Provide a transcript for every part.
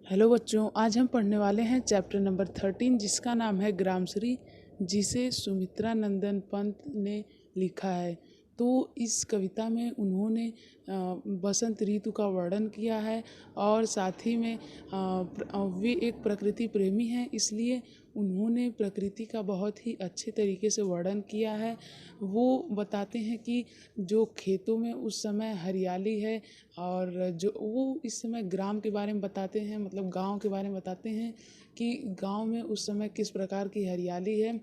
Hello बच्चों, आज हम पढ़ने वाले हैं चैप्टर नंबर 13 जिसका नाम है ग्रामश्री, जिसे सुमित्रा नंदन पंत ने लिखा है। तो इस कविता में उन्होंने बसंत ऋतु का वर्णन किया है और साथ ही में वे एक प्रकृति प्रेमी हैं, इसलिए उन्होंने प्रकृति का बहुत ही अच्छे तरीके से वर्णन किया है। वो बताते हैं कि जो खेतों में उस समय हरियाली है और जो वो इस समय ग्राम के बारे में बताते हैं, मतलब गांव के बारे में बताते हैं कि गांव में उस समय किस प्रकार की हरियाली है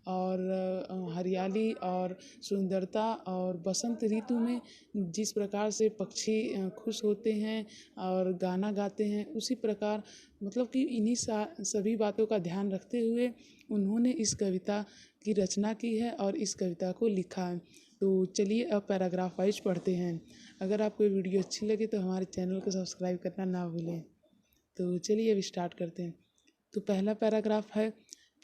और हरियाली और सुंदरता और बसंत ऋतु में जिस प्रकार से पक्षी खुश होते हैं और गाना गाते हैं, उसी प्रकार मतलब कि इन्हीं सभी बातों का ध्यान रखते हुए उन्होंने इस कविता की रचना की है और इस कविता को लिखा है। तो चलिए अब पैराग्राफ वाइज पढ़ते हैं। अगर आपको ये वीडियो अच्छी लगे तो हमारे चैनल को सब्सक्राइब करना ना भूलें। तो चलिए अब स्टार्ट करते हैं। तो पहला पैराग्राफ है,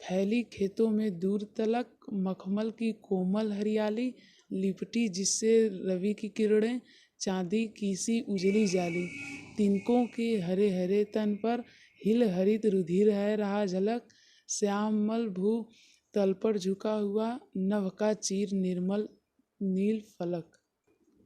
फैली खेतों में दूर तलक मखमल की कोमल हरियाली, लिपटी जिससे रवि की किरणें, चांदी की सी उजली जाली, तिनकों के हरे हरे तन पर हिल हरित रुधिर है रहा झलक, श्यामल भू तल पर झुका हुआ नभ का चीर निर्मल नील फलक।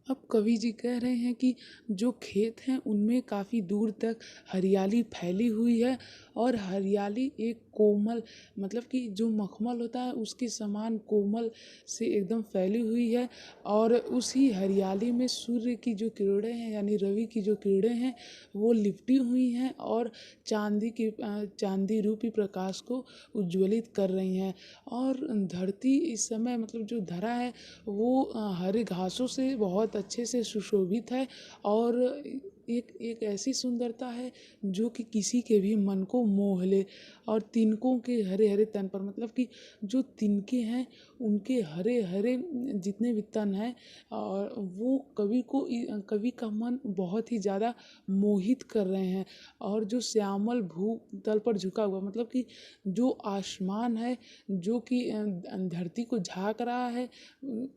अब कवि जी कह रहे हैं कि जो खेत हैं उनमें काफ़ी दूर तक हरियाली फैली हुई है और हरियाली एक कोमल मतलब कि जो मखमल होता है उसके समान कोमल से एकदम फैली हुई है और उसी हरियाली में सूर्य की जो किरणें हैं यानी रवि की जो किरणें हैं वो लिपटी हुई हैं और चांदी रूपी प्रकाश को उज्ज्वलित कर रही हैं। और धरती इस समय मतलब जो धरा है वो हरे घासों से बहुत अच्छे से सुशोभित है और एक ऐसी सुंदरता है जो कि किसी के भी मन को मोह ले। और तिनकों के हरे हरे तन पर मतलब कि जो तिनके हैं उनके हरे हरे जितने भी तन हैं और वो कवि का मन बहुत ही ज़्यादा मोहित कर रहे हैं। और जो श्यामल भू तल पर झुका हुआ मतलब कि जो आसमान है जो कि धरती को झाँक रहा है,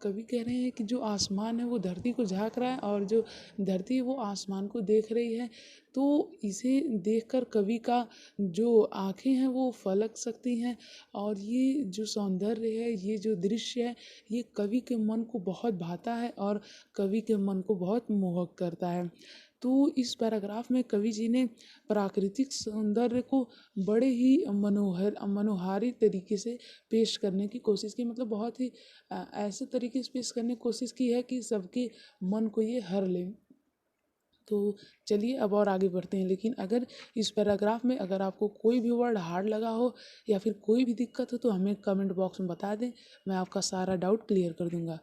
कवि कह रहे हैं कि जो आसमान है वो धरती को झाँक रहा है और जो धरती है वो आसमान को देख रही है। तो इसे देखकर कवि का जो आँखें हैं वो फलक सकती हैं और ये जो सौंदर्य है, ये जो दृश्य है, ये कवि के मन को बहुत भाता है और कवि के मन को बहुत मोहक करता है। तो इस पैराग्राफ में कवि जी ने प्राकृतिक सौंदर्य को बड़े ही मनोहारी तरीके से पेश करने की कोशिश की, मतलब बहुत ही ऐसे तरीके से पेश करने की कोशिश की है कि सबके मन को ये हर ले। तो चलिए अब और आगे बढ़ते हैं। लेकिन अगर इस पैराग्राफ में अगर आपको कोई भी वर्ड हार्ड लगा हो या फिर कोई भी दिक्कत हो तो हमें कमेंट बॉक्स में बता दें, मैं आपका सारा डाउट क्लियर कर दूंगा।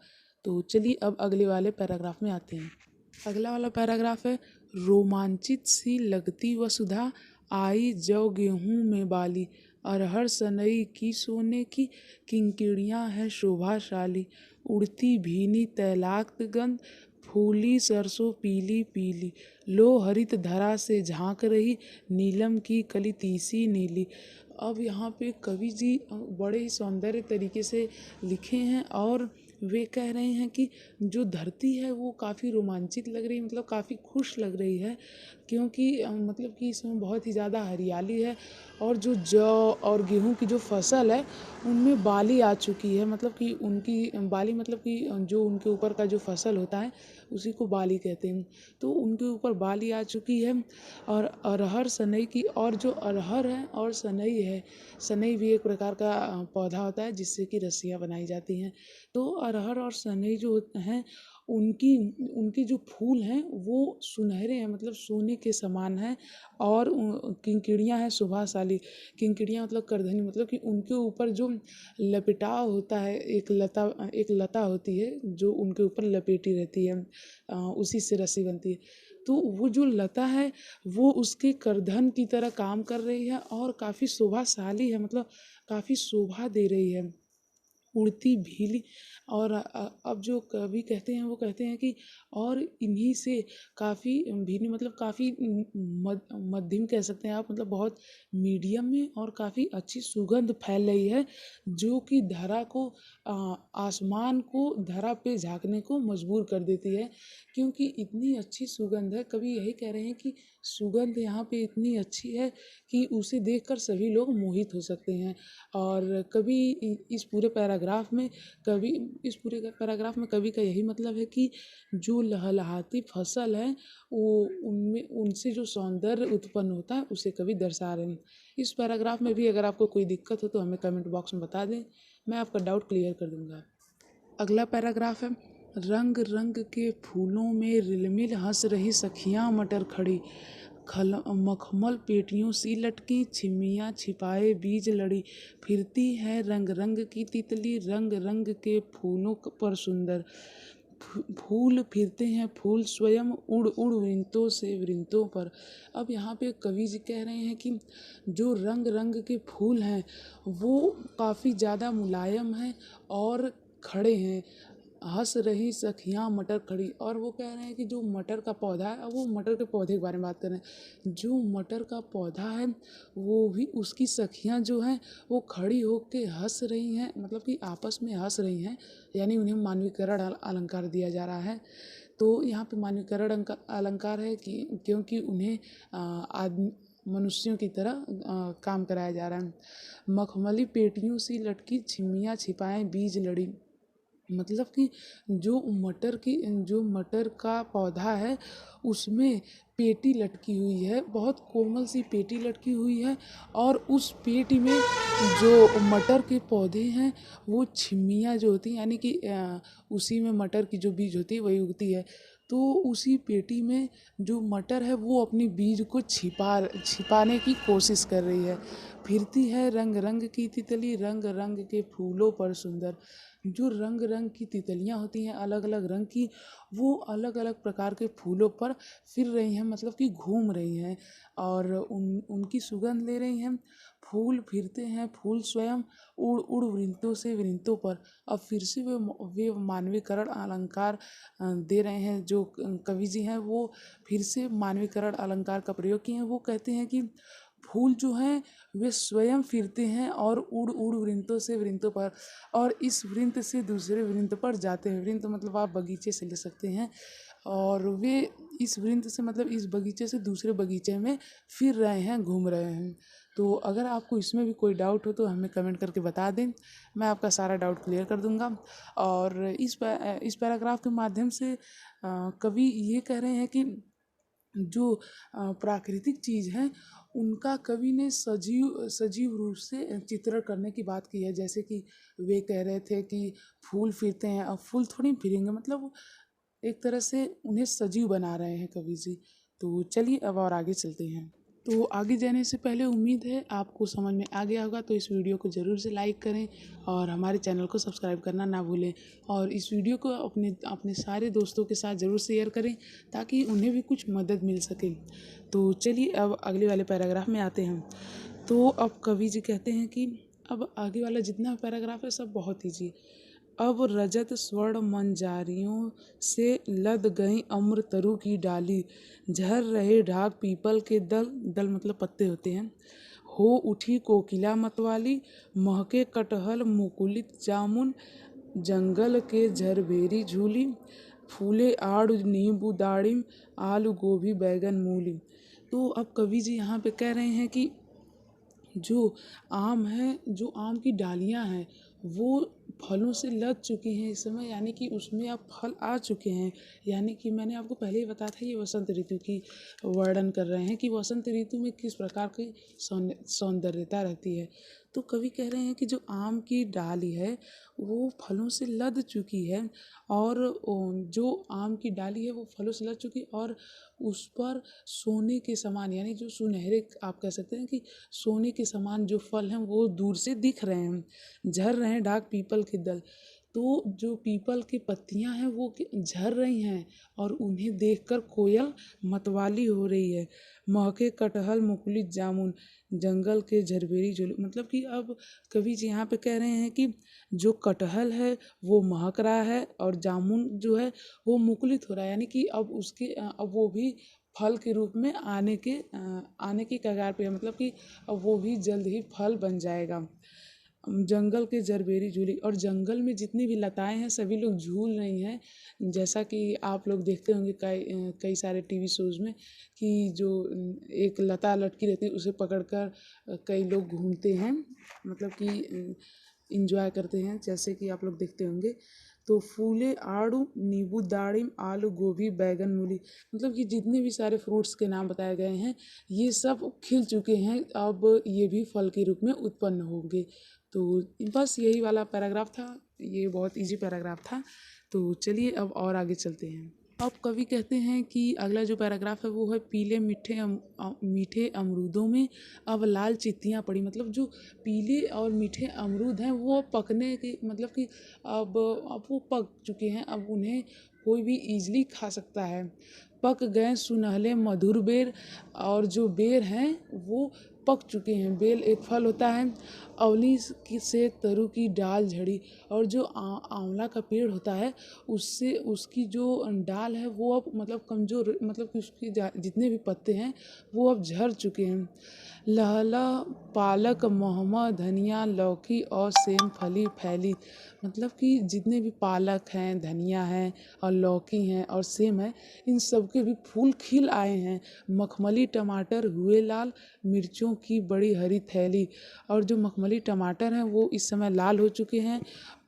तो चलिए अब अगले वाले पैराग्राफ में आते हैं। अगला वाला पैराग्राफ है, रोमांचित सी लगती वसुधा आई जौ गेहूं में बाली, अरहर सनई की सोने की किंकिणियाँ है शोभाशाली, उड़ती भीनी तैलाक्त गंध फूली सरसों पीली पीली, लो हरित धरा से झांक रही नीलम की कली तीसी नीली। अब यहाँ पे कवि जी बड़े ही सौंदर्य तरीके से लिखे हैं और वे कह रहे हैं कि जो धरती है वो काफ़ी रोमांचित लग रही है, मतलब काफ़ी खुश लग रही है क्योंकि मतलब कि इसमें बहुत ही ज़्यादा हरियाली है और जो जौ और गेहूं की जो फसल है उनमें बाली आ चुकी है, मतलब कि उनकी बाली मतलब कि जो उनके ऊपर का जो फसल होता है उसी को बाली कहते हैं। तो उनके ऊपर बाली आ चुकी है और अरहर सनई की, और जो अरहर है और सनई है, सनई भी एक प्रकार का पौधा होता है जिससे कि रस्सियाँ बनाई जाती हैं। तो अरहर और सनई जो हैं उनकी उनके जो फूल हैं वो सुनहरे हैं, मतलब सोने के समान हैं और किंकिणियाँ हैं सुभाशाली। किंकिणियाँ मतलब करधनी, मतलब कि उनके ऊपर जो लपेटाव होता है, एक लता होती है जो उनके ऊपर लपेटी रहती है, उसी से रस्सी बनती है। तो वो जो लता है वो उसके करधन की तरह काम कर रही है और काफ़ी शोभाशाली है, मतलब काफ़ी शोभा दे रही है। उड़ती भीली। और अब जो कवि कहते हैं वो कहते हैं कि और इन्हीं से काफ़ी भीली मतलब काफ़ी मध्यम कह सकते हैं आप, मतलब बहुत मीडियम में और काफ़ी अच्छी सुगंध फैल रही है, जो कि धरा को आसमान को धरा पे झाँकने को मजबूर कर देती है, क्योंकि इतनी अच्छी सुगंध है। कवि यही कह रहे हैं कि सुगंध यहाँ पे इतनी अच्छी है कि उसे देखकर सभी लोग मोहित हो सकते हैं। और कवि इस पूरे पैराग्राफ में कवि का यही मतलब है कि जो लहलहाती फसल है वो उनमें उनसे जो सौंदर्य उत्पन्न होता है उसे कवि दर्शा रहे हैं। इस पैराग्राफ में भी अगर आपको कोई दिक्कत हो तो हमें कमेंट बॉक्स में बता दें, मैं आपका डाउट क्लियर कर दूंगा। अगला पैराग्राफ है, रंग रंग के फूलों में रिलमिल हंस रही सखियां मटर खड़ी, मखमल पेटियों सी लटकी, छिमियाँ छिपाए बीज लड़ी, फिरती है रंग रंग की तितली, रंग रंग के फूलों पर सुंदर, फूल फिरते हैं फूल स्वयं, उड़ उड़ वृंतों से वृंतों पर। अब यहाँ पे कवि जी कह रहे हैं कि जो रंग रंग के फूल हैं वो काफ़ी ज़्यादा मुलायम हैं और खड़े हैं, हंस रही सखियाँ मटर खड़ी। और वो कह रहे हैं कि जो मटर का पौधा है, अब वो मटर के पौधे के बारे में बात कर रहे हैं, जो मटर का पौधा है वो भी उसकी सखियाँ जो हैं वो खड़ी होके हंस रही हैं, मतलब कि आपस में हंस रही हैं, यानी उन्हें मानवीकरण अलंकार दिया जा रहा है। तो यहाँ पे मानवीकरण अलंकार है कि क्योंकि उन्हें आदमी मनुष्यों की तरह काम कराया जा रहा है। मखमली पेटियों सी लटकी, छिमियाँ छिपाए बीज लड़ी, मतलब कि जो मटर का पौधा है उसमें पेटी लटकी हुई है, बहुत कोमल सी पेटी लटकी हुई है, और उस पेटी में जो मटर के पौधे हैं वो छिमियाँ जो होती हैं, यानी कि उसी में मटर की जो बीज होती है वही उगती है। तो उसी पेटी में जो मटर है वो अपनी बीज को छिपाने की कोशिश कर रही है। फिरती है रंग रंग की तितली, रंग रंग के फूलों पर सुंदर। जो रंग रंग की तितलियाँ होती हैं अलग अलग रंग की, वो अलग अलग प्रकार के फूलों पर फिर रही हैं, मतलब कि घूम रही हैं और उनकी सुगंध ले रही हैं। फूल फिरते हैं फूल स्वयं, उड़ उड़ वृंतों से वृंतों पर। अब फिर से वे मानवीकरण अलंकार दे रहे हैं, जो कवि जी हैं वो फिर से मानवीकरण अलंकार का प्रयोग किए हैं। वो कहते हैं कि फूल जो हैं वे स्वयं फिरते हैं और उड़ उड़ वृंतों से वृंतों पर, और इस वृंत से दूसरे वृंत पर जाते हैं। वृंत मतलब आप बगीचे से ले सकते हैं, और वे इस वृंत से मतलब इस बगीचे से दूसरे बगीचे में फिर रहे हैं, घूम रहे हैं। तो अगर आपको इसमें भी कोई डाउट हो तो हमें कमेंट करके बता दें, मैं आपका सारा डाउट क्लियर कर दूंगा। और इस पैराग्राफ के माध्यम से कवि ये कह रहे हैं कि जो प्राकृतिक चीज़ हैं उनका कवि ने सजीव रूप से चित्रण करने की बात की है। जैसे कि वे कह रहे थे कि फूल फिरते हैं, अब फूल थोड़ी फिरेंगे, मतलब एक तरह से उन्हें सजीव बना रहे हैं कवि जी। तो चलिए अब और आगे चलते हैं। तो आगे जाने से पहले उम्मीद है आपको समझ में आ गया होगा, तो इस वीडियो को ज़रूर से लाइक करें और हमारे चैनल को सब्सक्राइब करना ना भूलें, और इस वीडियो को अपने अपने सारे दोस्तों के साथ ज़रूर शेयर करें ताकि उन्हें भी कुछ मदद मिल सके। तो चलिए अब अगले वाले पैराग्राफ में आते हैं। तो अब कवि जी कहते हैं कि अब आगे वाला जितना पैराग्राफ है सब बहुत ईजी। अब रजत स्वर्ण मंजारियों से लद गई अम्र तरु की डाली, झर रहे ढाक पीपल के दल, दल मतलब पत्ते होते हैं, हो उठी कोकिला मतवाली, महके कटहल मुकुलित जामुन, जंगल के झरभेरी झूली, फूले आड़ नींबू दाड़िम, आलू गोभी बैगन मूली। तो अब कवि जी यहाँ पे कह रहे हैं कि जो आम है, जो आम की डालियाँ हैं वो फलों से लद चुकी हैं इस समय, यानी कि उसमें अब फल आ चुके हैं। यानी कि मैंने आपको पहले ही बताया था, ये वसंत ऋतु की वर्णन कर रहे हैं कि वसंत ऋतु में किस प्रकार की सौंदर्यता रहती है। तो कवि कह रहे हैं कि जो आम की डाली है वो फलों से लद चुकी है, और जो आम की डाली है वो फलों से लद चुकी, और उस पर सोने के समान, यानी जो सुनहरे आप कह सकते हैं कि सोने के समान जो फल हैं वो दूर से दिख रहे हैं, झर रहे हैं ढाक पीपल के दल। तो जो पीपल की पत्तियां हैं वो झड़ रही हैं और उन्हें देखकर कोयल मतवाली हो रही है। महके कटहल मुकुलित जामुन, जंगल के झरबेरी झोले। मतलब कि अब कवि जी यहाँ पे कह रहे हैं कि जो कटहल है वो महक रहा है और जामुन जो है वो मुकुलित हो रहा है, यानी कि अब अब वो भी फल के रूप में आने की कगार पे है। मतलब कि अब वो भी जल्द ही फल बन जाएगा। जंगल के जरबेरी झूली, और जंगल में जितनी भी लताएं हैं सभी लोग झूल रही हैं। जैसा कि आप लोग देखते होंगे कई सारे टीवी शोज़ में कि जो एक लता लटकी रहती है उसे पकड़कर कई लोग घूमते हैं, मतलब कि इंजॉय करते हैं, जैसे कि आप लोग देखते होंगे। तो फूले आड़ू नींबू दाड़िम आलू गोभी बैगन मूली, मतलब कि जितने भी सारे फ्रूट्स के नाम बताए गए हैं ये सब खिल चुके हैं, अब ये भी फल के रूप में उत्पन्न होंगे। तो बस यही वाला पैराग्राफ था, ये बहुत इजी पैराग्राफ था। तो चलिए अब और आगे चलते हैं। अब कवि कहते हैं कि अगला जो पैराग्राफ है वो है पीले मीठे अमरूदों में अब लाल चित्तियाँ पड़ी। मतलब जो पीले और मीठे अमरूद हैं वो पकने के, मतलब कि अब वो पक चुके हैं, अब उन्हें कोई भी ईजिली खा सकता है। पक गए सुनहले मधुर बेर, और जो बेर हैं वो पक चुके हैं। बेल एक फल होता है। अवली से तरु की डाल झड़ी, और जो आंवला का पेड़ होता है उससे उसकी जो डाल है वो अब मतलब कमज़ोर, मतलब कि उसके जितने भी पत्ते हैं वो अब झड़ चुके हैं। लहला पालक महमा धनिया लौकी और सेम फली फैली, मतलब कि जितने भी पालक हैं, धनिया है और लौकी हैं और सेम है, इन सब के भी फूल खिल आए हैं। मखमली टमाटर हुए लाल, मिर्चों की बड़ी हरी थैली, और जो मखमली टमाटर हैं वो इस समय लाल हो चुके हैं,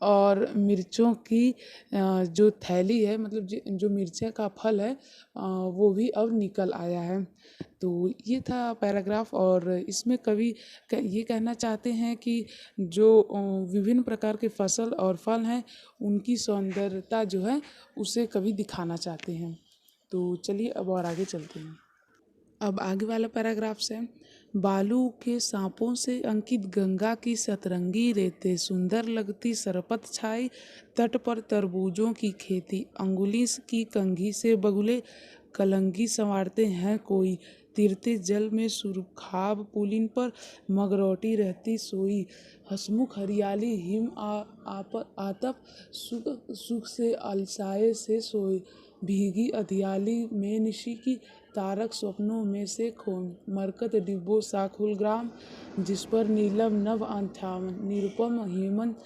और मिर्चों की जो थैली है, मतलब जो मिर्चा का फल है वो भी अब निकल आया है। तो ये था पैराग्राफ, और इसमें कवि ये कहना चाहते हैं कि जो विभिन्न प्रकार के फसल और फल हैं उनकी सौंदर्यता जो है उसे कवि दिखाना चाहते हैं। तो चलिए अब और आगे चलते हैं। अब आगे वाला पैराग्राफ से, बालू के सांपों से अंकित गंगा की सतरंगी रेते, सुंदर लगती सरपत छाई, तट पर तरबूजों की खेती, अंगुली की कंघी से बगुले कलंगी संवारते हैं कोई, तीरते जल में सुरखाब पुलिन पर मगरौटी रहती सोई, हसमुख हरियाली हिम आतप सुख से अलसाए से सोई, भीगी अधियाली में निशी की तारक स्वप्नों में से खोन, मरकत डिब्बो साखुल ग्राम जिस पर नीलम नभ अंठावन, निरुपम हेमंत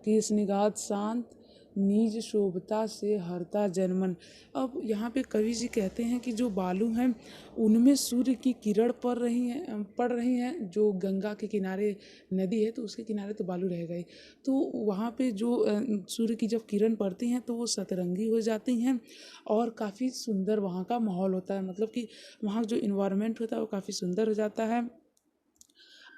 केशनिगात शांत नीज शोभता से हरता जन्मन। अब यहाँ पे कवि जी कहते हैं कि जो बालू हैं उनमें सूर्य की किरण पड़ रही हैं। जो गंगा के किनारे नदी है तो उसके किनारे तो बालू रहेगा ही, तो वहाँ पे जो सूर्य की जब किरण पड़ती हैं तो वो सतरंगी हो जाती हैं और काफ़ी सुंदर वहाँ का माहौल होता है। मतलब कि वहाँ जो इन्वायरमेंट होता है वो काफ़ी सुंदर हो जाता है।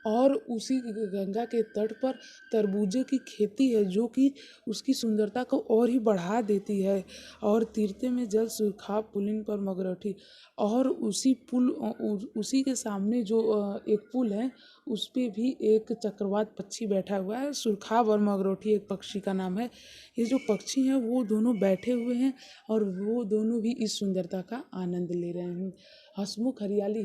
और उसी गंगा के तट पर तरबूजे की खेती है जो कि उसकी सुंदरता को और ही बढ़ा देती है। और तीरते में जल सुरखाब पुलिन पर मगरठी, और उसी के सामने जो एक पुल है उस पे भी एक चक्रवात पक्षी बैठा हुआ है। सुरखाब और मगरठी एक पक्षी का नाम है। ये जो पक्षी हैं वो दोनों बैठे हुए हैं और वो दोनों भी इस सुंदरता का आनंद ले रहे हैं। हसमुख हरियाली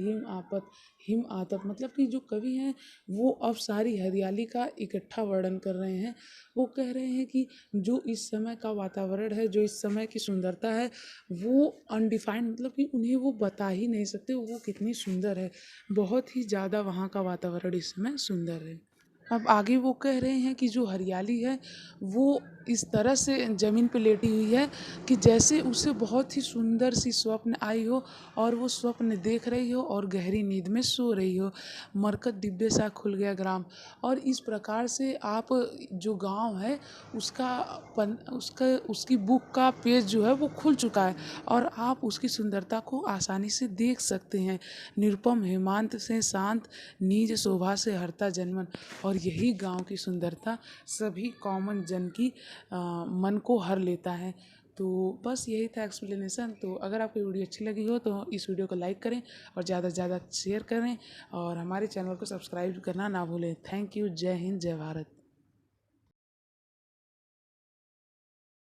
हिम आतप, मतलब कि जो कवि हैं वो अब सारी हरियाली का इकट्ठा वर्णन कर रहे हैं। वो कह रहे हैं कि जो इस समय का वातावरण है, जो इस समय की सुंदरता है वो अनडिफाइंड, मतलब कि उन्हें वो बता ही नहीं सकते वो कितनी सुंदर है। बहुत ही ज़्यादा वहाँ का वातावरण इस समय सुंदर है। अब आगे वो कह रहे हैं कि जो हरियाली है वो इस तरह से ज़मीन पे लेटी हुई है कि जैसे उसे बहुत ही सुंदर सी स्वप्न आई हो और वो स्वप्न देख रही हो और गहरी नींद में सो रही हो। मरकत डिब्बे सा खुल गया ग्राम, और इस प्रकार से आप जो गांव है उसकी बुक का पेज जो है वो खुल चुका है और आप उसकी सुंदरता को आसानी से देख सकते हैं। निरुपम हेमांत से शांत नीज शोभा से हरता जन्मन, और यही गांव की सुंदरता सभी कॉमन जन की मन को हर लेता है। तो बस यही था एक्सप्लेनेशन। तो अगर आपको वीडियो अच्छी लगी हो तो इस वीडियो को लाइक करें और ज़्यादा से ज़्यादा शेयर करें और हमारे चैनल को सब्सक्राइब करना ना भूलें। Thank you. जय हिंद, जय भारत।